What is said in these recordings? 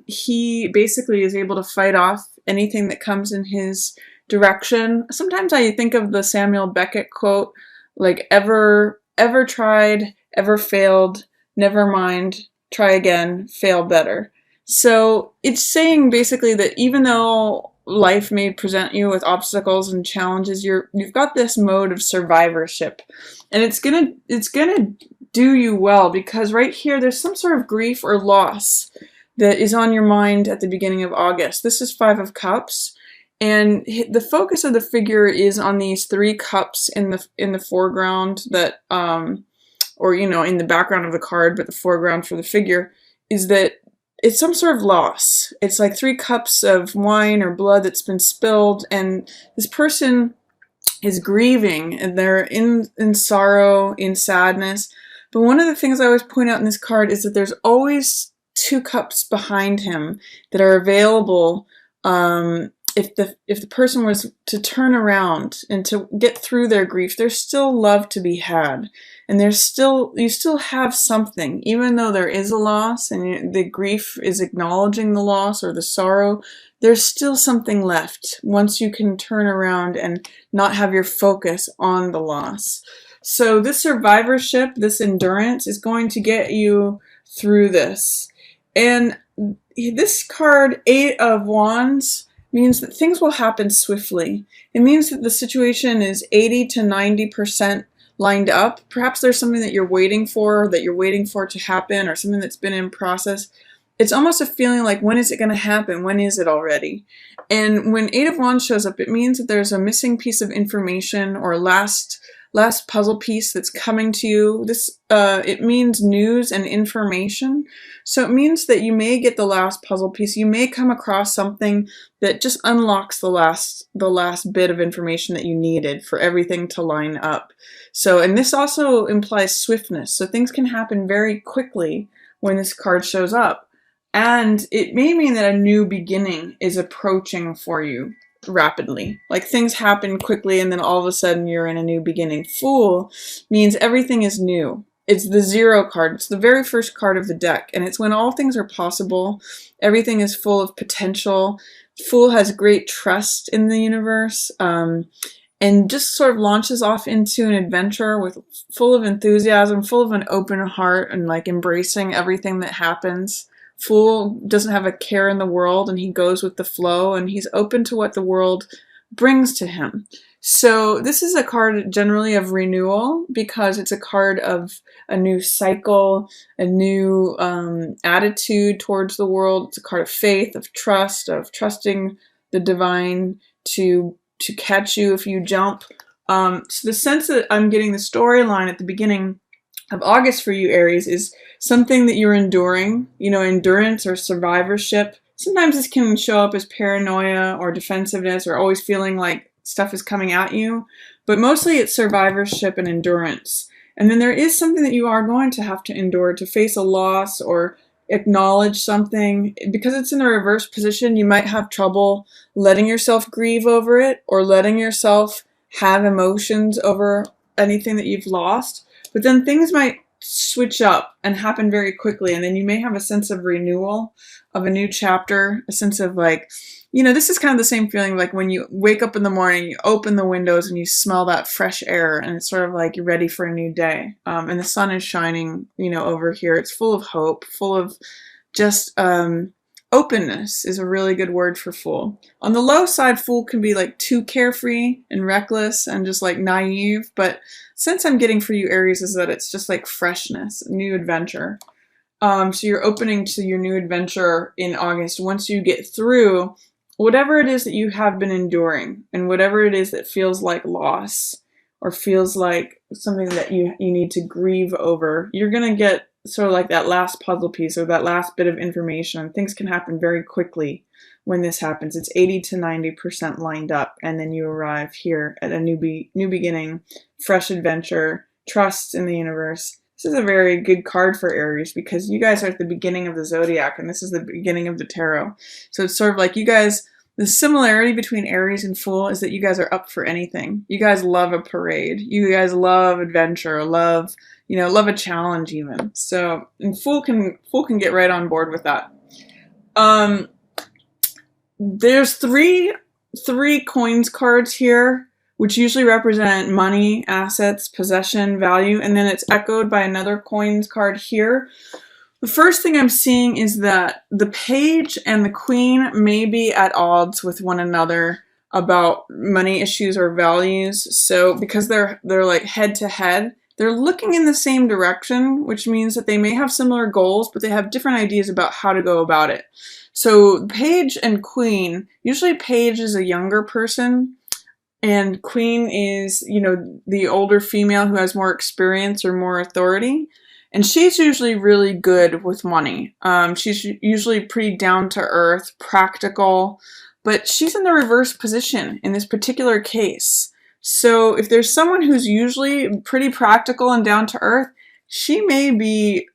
He basically is able to fight off anything that comes in his direction. Sometimes I think of the Samuel Beckett quote, like ever tried, ever failed, never mind, try again, fail better. So it's saying basically that even though life may present you with obstacles and challenges, you've got this mode of survivorship, and it's gonna do you well, because right here there's some sort of grief or loss that is on your mind at the beginning of August. This is Five of Cups, and the focus of the figure is on these three cups in the foreground that or in the background of the card, but the foreground for the figure is that it's some sort of loss. It's like three cups of wine or blood that's been spilled, and this person is grieving, and they're in sorrow, in sadness. But one of the things I always point out in this card is that there's always two cups behind him that are available if the person was to turn around and to get through their grief. There's still love to be had, and you still have something, even though there is a loss and the grief is acknowledging the loss or the sorrow. There's still something left once you can turn around and not have your focus on the loss. So this survivorship, this endurance is going to get you through this. And this card, Eight of Wands, means that things will happen swiftly. It means that the situation is 80 to 90% lined up. Perhaps there's something that you're waiting for, to happen, or something that's been in process. It's almost a feeling like, when is it going to happen? When is it already? And when Eight of Wands shows up, it means that there's a missing piece of information or last puzzle piece that's coming to you. It means news and information. So it means that you may get the last puzzle piece. You may come across something that just unlocks the last bit of information that you needed for everything to line up. So, and this also implies swiftness. So things can happen very quickly when this card shows up. And it may mean that a new beginning is approaching for you rapidly. Like things happen quickly and then all of a sudden you're in a new beginning. Fool means everything is new. It's the zero card. It's the very first card of the deck, and it's when all things are possible. Everything is full of potential. Fool has great trust in the universe, and just sort of launches off into an adventure full of enthusiasm, full of an open heart, and like embracing everything that happens. Fool doesn't have a care in the world, and he goes with the flow, and he's open to what the world brings to him. So this is a card generally of renewal, because it's a card of a new cycle, a new attitude towards the world. It's a card of faith, of trust, of trusting the divine to catch you if you jump. So the sense that I'm getting, the storyline at the beginning of August for you, Aries, is something that you're enduring, endurance or survivorship. Sometimes this can show up as paranoia or defensiveness or always feeling like stuff is coming at you, but mostly it's survivorship and endurance. And then there is something that you are going to have to endure, to face a loss or acknowledge something. Because it's in a reverse position, you might have trouble letting yourself grieve over it or letting yourself have emotions over anything that you've lost. But then things might switch up and happen very quickly, and then you may have a sense of renewal, of a new chapter, a sense of like, this is kind of the same feeling like when you wake up in the morning, you open the windows and you smell that fresh air, and it's sort of like you're ready for a new day. And the sun is shining, over here. It's full of hope, full of just openness is a really good word for Fool. On the low side, Fool can be like too carefree and reckless and just like naive, but since I'm getting for you, Aries, is that it's just like freshness, a new adventure. So you're opening to your new adventure in August once you get through whatever it is that you have been enduring, and whatever it is that feels like loss or feels like something that you need to grieve over. You're going to get sort of like that last puzzle piece or that last bit of information. Things can happen very quickly when this happens. It's 80 to 90% lined up, and then you arrive here at a new beginning, fresh adventure, trust in the universe. This is a very good card for Aries, because you guys are at the beginning of the zodiac, and this is the beginning of the tarot. So it's sort of like you guys, the similarity between Aries and Fool is that you guys are up for anything. You guys love a parade. You guys love adventure, love a challenge even. So, and Fool can get right on board with that. Um, there's three coins cards here, which usually represent money, assets, possession, value, and then it's echoed by another coins card here. The first thing I'm seeing is that the page and the queen may be at odds with one another about money issues or values. So because they're like head to head, they're looking in the same direction, which means that they may have similar goals, but they have different ideas about how to go about it. So page and queen, usually page is a younger person and queen is, the older female who has more experience or more authority. And she's usually really good with money. She's usually pretty down to earth, practical, but she's in the reverse position in this particular case. So if there's someone who's usually pretty practical and down to earth, she may be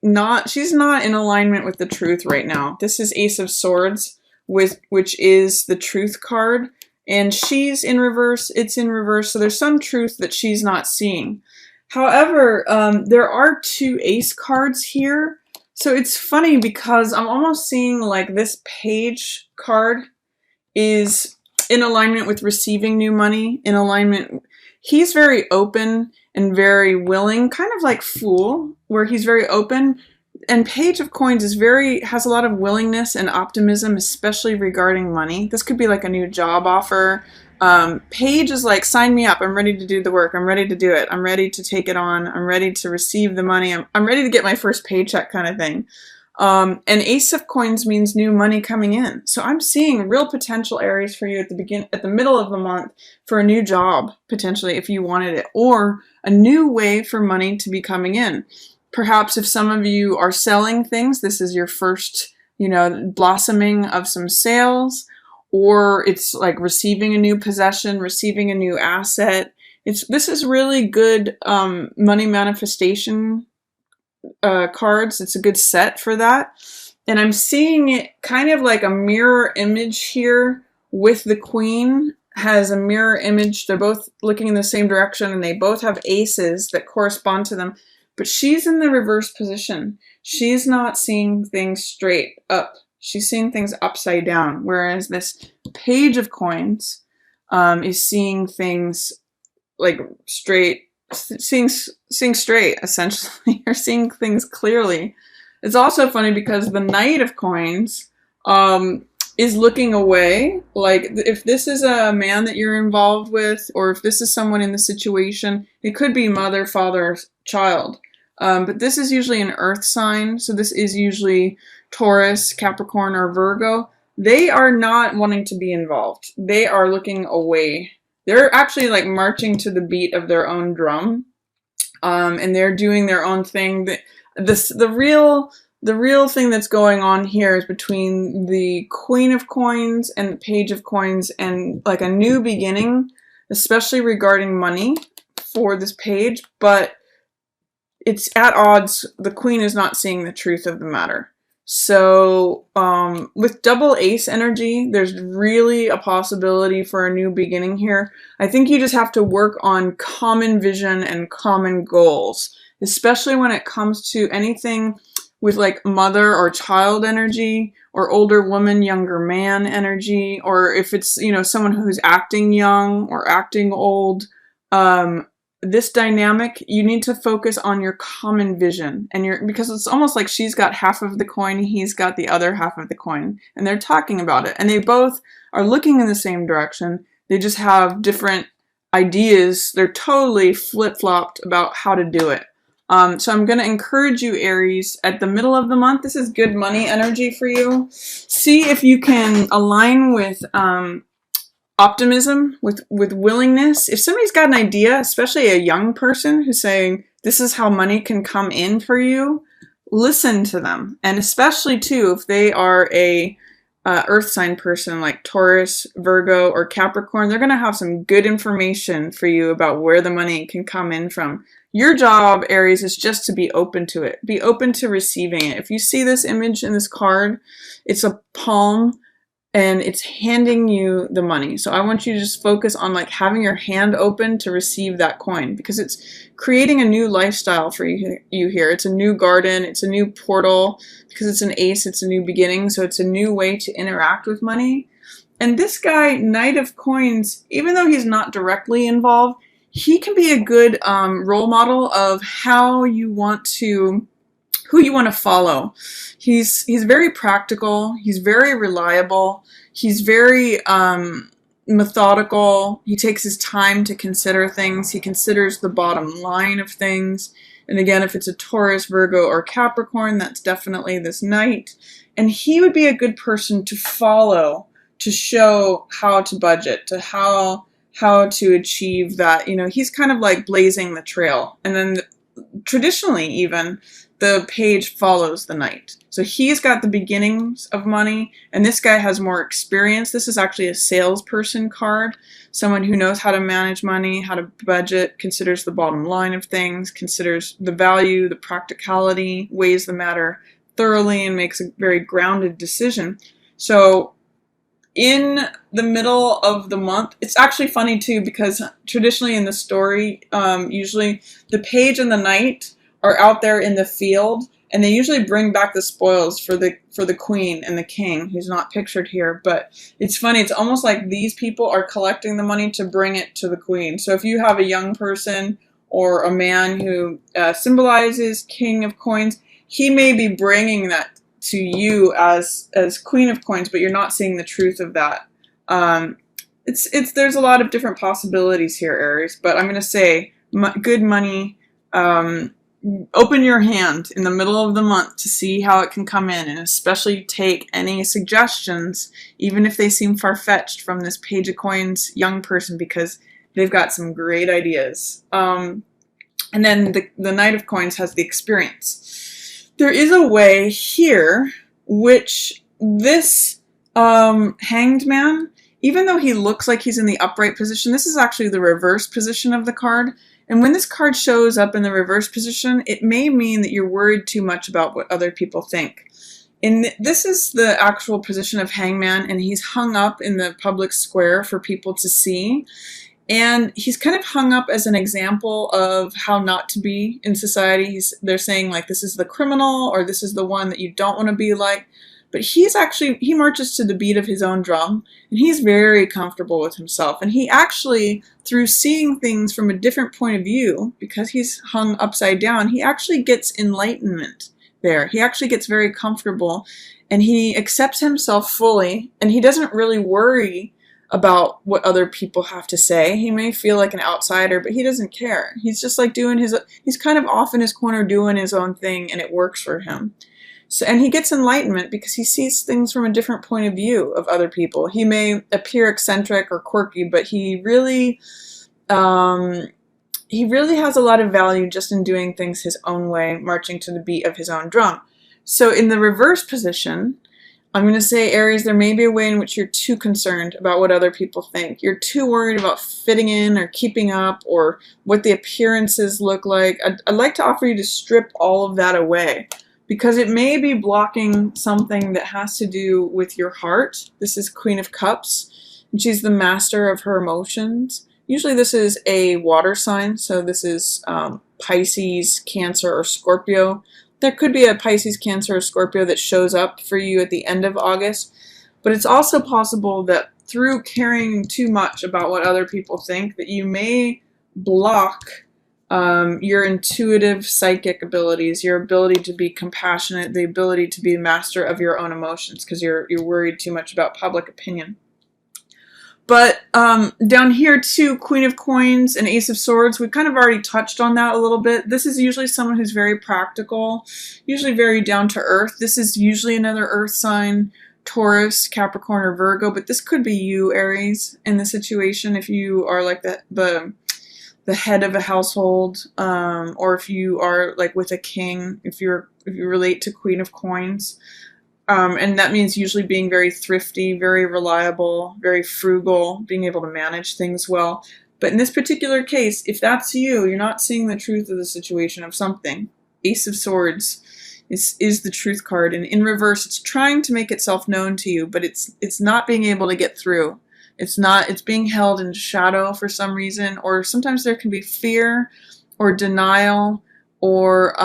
she's not in alignment with the truth right now. This is Ace of Swords, which is the truth card. And she's in reverse, it's in reverse, so there's some truth that she's not seeing. However, there are two ace cards here. So it's funny because I'm almost seeing like this page card is in alignment with receiving new money, in alignment. He's very open and very willing, kind of like Fool, where he's very open. And Page of Coins has a lot of willingness and optimism, especially regarding money. This could be like a new job offer. Page is like, sign me up. I'm ready to do the work. I'm ready to do it. I'm ready to take it on. I'm ready to receive the money. I'm ready to get my first paycheck kind of thing. And Ace of Coins means new money coming in. So I'm seeing real potential, Aries, for you at the middle of the month for a new job, potentially, if you wanted it, or a new way for money to be coming in. Perhaps if some of you are selling things, this is your first, blossoming of some sales, or it's like receiving a new possession, receiving a new asset. This is really good money manifestation cards. It's a good set for that. And I'm seeing it kind of like a mirror image here with the queen has a mirror image. They're both looking in the same direction and they both have aces that correspond to them. But she's in the reverse position. She's not seeing things straight up. She's seeing things upside down. Whereas this Page of Coins is seeing things like straight, seeing straight, essentially, or seeing things clearly. It's also funny because the Knight of Coins is looking away. Like if this is a man that you're involved with, or if this is someone in the situation, it could be mother, father, child. But this is usually an earth sign. So this is usually Taurus, Capricorn, or Virgo. They are not wanting to be involved. They are looking away. They're actually like marching to the beat of their own drum. And they're doing their own thing. The real thing that's going on here is between the Queen of Coins and the Page of Coins, and like a new beginning, especially regarding money for this page, but it's at odds. The Queen is not seeing the truth of the matter. So with double ace energy, there's really a possibility for a new beginning here. I think you just have to work on common vision and common goals, especially when it comes to anything with like mother or child energy, or older woman, younger man energy, or if it's, someone who's acting young or acting old. This dynamic, you need to focus on your common vision, and because it's almost like she's got half of the coin, he's got the other half of the coin, and they're talking about it, and they both are looking in the same direction. They just have different ideas. They're totally flip-flopped about how to do it. So I'm going to encourage you, Aries, at the middle of the month. This is good money energy for you. See if you can align with optimism, with willingness. If somebody's got an idea, especially a young person who's saying, this is how money can come in for you, listen to them. And especially too, if they are a earth sign person like Taurus, Virgo, or Capricorn, they're going to have some good information for you about where the money can come in from. Your job, Aries, is just to be open to it. Be open to receiving it. If you see this image in this card, it's a palm. and it's handing you the money. So I want you to just focus on like having your hand open to receive that coin, because it's creating a new lifestyle for you here. It's a new garden, it's a new portal, because it's an ace, it's a new beginning. So it's a new way to interact with money. And this guy, Knight of Coins, even though he's not directly involved, he can be a good role model of how you want to, who you want to follow. He's very practical. He's very reliable. He's very methodical. He takes his time to consider things. He considers the bottom line of things. And again, if it's a Taurus, Virgo, or Capricorn, that's definitely this Knight. And he would be a good person to follow, to show how to budget, to how to achieve that. You know, he's kind of like blazing the trail. And then traditionally even, the page follows the Knight. So he's got the beginnings of money, and this guy has more experience. This is actually a salesperson card, someone who knows how to manage money, how to budget, considers the bottom line of things, considers the value, the practicality, weighs the matter thoroughly, and makes a very grounded decision. So in the middle of the month, it's actually funny too, because traditionally in the story, usually the page and the Knight are out there in the field, and they usually bring back the spoils for the queen and the king, who's not pictured here. But it's funny, it's almost like these people are collecting the money to bring it to the queen. So if you have a young person or a man who symbolizes King of Coins, he may be bringing that to you as Queen of Coins, but you're not seeing the truth of that. There's a lot of different possibilities here, Aries, but I'm going to say good money. Open your hand in the middle of the month to see how it can come in, and especially take any suggestions, even if they seem far-fetched, from this Page of Coins young person, because they've got some great ideas. And then the Knight of Coins has the experience. There is a way here which this Hanged Man, even though he looks like he's in the upright position, this is actually the reverse position of the card. And when this card shows up in the reverse position, it may mean that you're worried too much about what other people think. And this is the actual position of Hangman, and he's hung up in the public square for people to see. And he's kind of hung up as an example of how not to be in society. They're saying like, this is the criminal, or this is the one that you don't want to be like. But he marches to the beat of his own drum, and he's very comfortable with himself. And he actually, through seeing things from a different point of view, because he's hung upside down, he actually gets enlightenment there. He actually gets very comfortable, and he accepts himself fully, and he doesn't really worry about what other people have to say. He may feel like an outsider, but he doesn't care. He's just like he's kind of off in his corner doing his own thing, and it works for him. So, and he gets enlightenment because he sees things from a different point of view of other people. He may appear eccentric or quirky, but he really has a lot of value just in doing things his own way, marching to the beat of his own drum. So in the reverse position, I'm going to say, Aries, there may be a way in which you're too concerned about what other people think. You're too worried about fitting in or keeping up or what the appearances look like. I'd like to offer you to strip all of that away, because it may be blocking something that has to do with your heart. This is Queen of Cups, and she's the master of her emotions. Usually this is a water sign, so this is Pisces, Cancer, or Scorpio. There could be a Pisces, Cancer, or Scorpio that shows up for you at the end of August, but it's also possible that through caring too much about what other people think, that you may block your intuitive psychic abilities, your ability to be compassionate, the ability to be master of your own emotions, because you're worried too much about public opinion. But down here too, Queen of Coins and Ace of Swords, we've kind of already touched on that a little bit. This is usually someone who's very practical, usually very down to earth. This is usually another earth sign, Taurus, Capricorn, or Virgo, but this could be you, Aries, in the situation if you are like the head of a household, or if you are like with a king, if you relate to Queen of Coins. And that means usually being very thrifty, very reliable, very frugal, being able to manage things well. But in this particular case, if that's you, you're not seeing the truth of the situation of something. Ace of Swords is the Truth card. And in reverse, it's trying to make itself known to you, but it's not being able to get through. It's being held in shadow for some reason, or sometimes there can be fear or denial or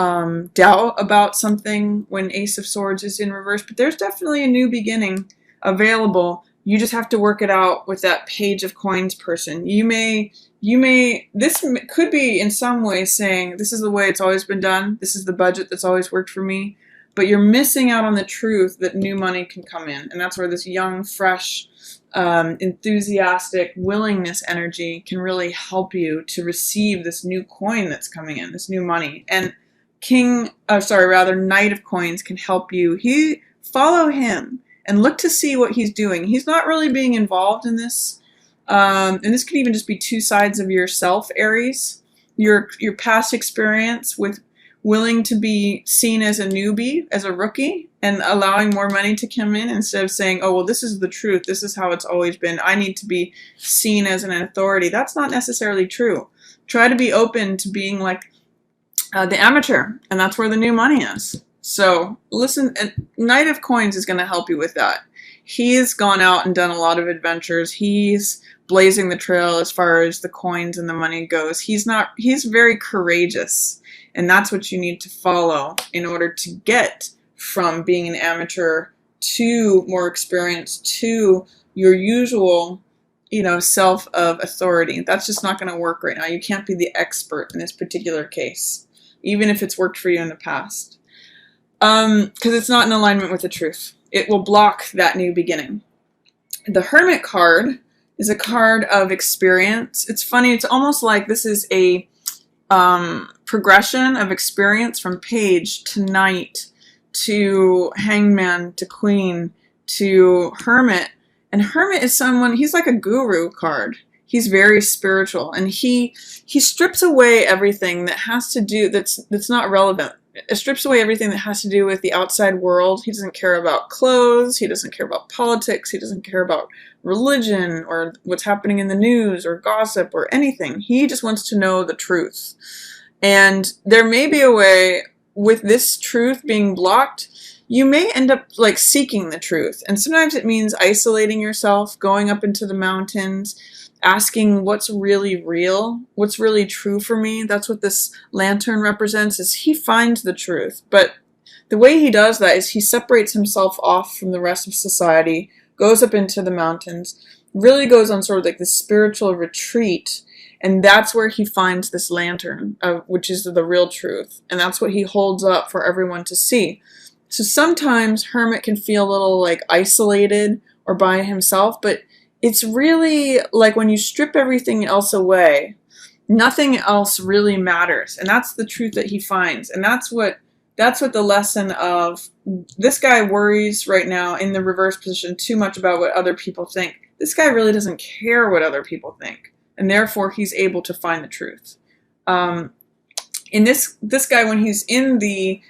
doubt about something when Ace of Swords is in reverse. But there's definitely a new beginning available. You just have to work it out with that Page of Coins person. This could be in some way saying, this is the way it's always been done. This is the budget that's always worked for me. But you're missing out on the truth that new money can come in. And that's where this young, fresh, enthusiastic willingness energy can really help you to receive this new coin that's coming in, this new money. And Knight of Coins can help you. Follow him and look to see what he's doing. He's not really being involved in this. And this could even just be two sides of yourself, Aries. Your past experience with willing to be seen as a newbie, as a rookie, and allowing more money to come in instead of saying, oh, well, this is the truth. This is how it's always been. I need to be seen as an authority. That's not necessarily true. Try to be open to being like the amateur, and that's where the new money is. So listen, Knight of Coins is going to help you with that. He's gone out and done a lot of adventures. He's blazing the trail as far as the coins and the money goes. He's very courageous. And that's what you need to follow in order to get from being an amateur to more experience to your usual, self of authority. That's just not going to work right now. You can't be the expert in this particular case, even if it's worked for you in the past. Because it's not in alignment with the truth. It will block that new beginning. The Hermit card is a card of experience. It's funny. It's almost like this is a progression of experience from Page to Knight to Hangman to Queen to Hermit. And Hermit is he's like a guru card. He's very spiritual, and he strips away everything that has to do that's not relevant. It strips away everything that has to do with the outside world. He doesn't care about clothes. He doesn't care about politics. He doesn't care about religion or what's happening in the news or gossip or anything. He just wants to know the truth. And there may be a way with this truth being blocked, you may end up like seeking the truth. And sometimes it means isolating yourself, going up into the mountains, asking what's really real, what's really true for me. That's what this lantern represents, is he finds the truth. But the way he does that is he separates himself off from the rest of society, goes up into the mountains, really goes on sort of like this spiritual retreat. And that's where he finds this lantern, which is the real truth. And that's what he holds up for everyone to see. So sometimes Hermit can feel a little like isolated or by himself, but it's really like when you strip everything else away, nothing else really matters. And that's the truth that he finds. And that's what the lesson of this guy worries right now in the reverse position too much about what other people think. This guy really doesn't care what other people think. And therefore he's able to find the truth. In this guy, when he's in the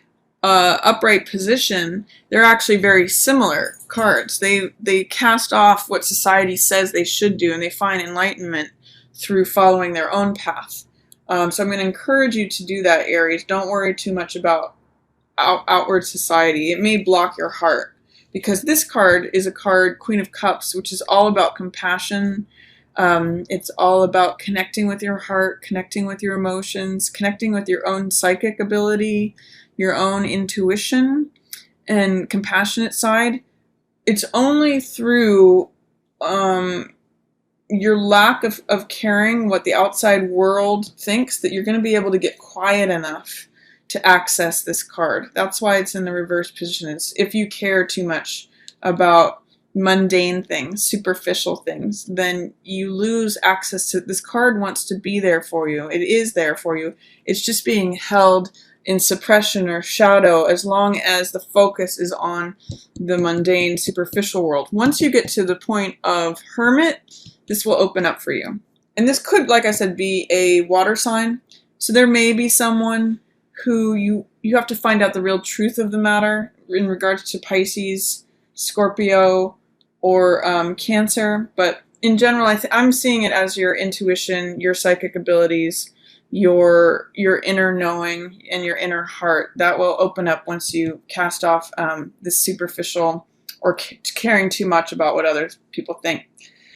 upright position, they're actually very similar cards. They cast off what society says they should do, and they find enlightenment through following their own path. So I'm going to encourage you to do that, Aries. Don't worry too much about outward society. It may block your heart, because this card is a card, Queen of Cups, which is all about compassion. It's all about connecting with your heart, connecting with your emotions, connecting with your own psychic ability, your own intuition and compassionate side. It's only through your lack of caring what the outside world thinks that you're going to be able to get quiet enough to access this card. That's why it's in the reverse position. It's if you care too much about mundane things, superficial things, then you lose access to this card. Wants to be there for you. It is there for you. It's just being held in suppression or shadow as long as the focus is on the mundane, superficial world. Once you get to the point of Hermit, this will open up for you. And this could, like I said, be a water sign. So there may be someone who you have to find out the real truth of the matter in regards to Pisces, Scorpio, or Cancer. But in general, I'm seeing it as your intuition, your psychic abilities, your inner knowing, and your inner heart that will open up once you cast off this superficial or caring too much about what other people think.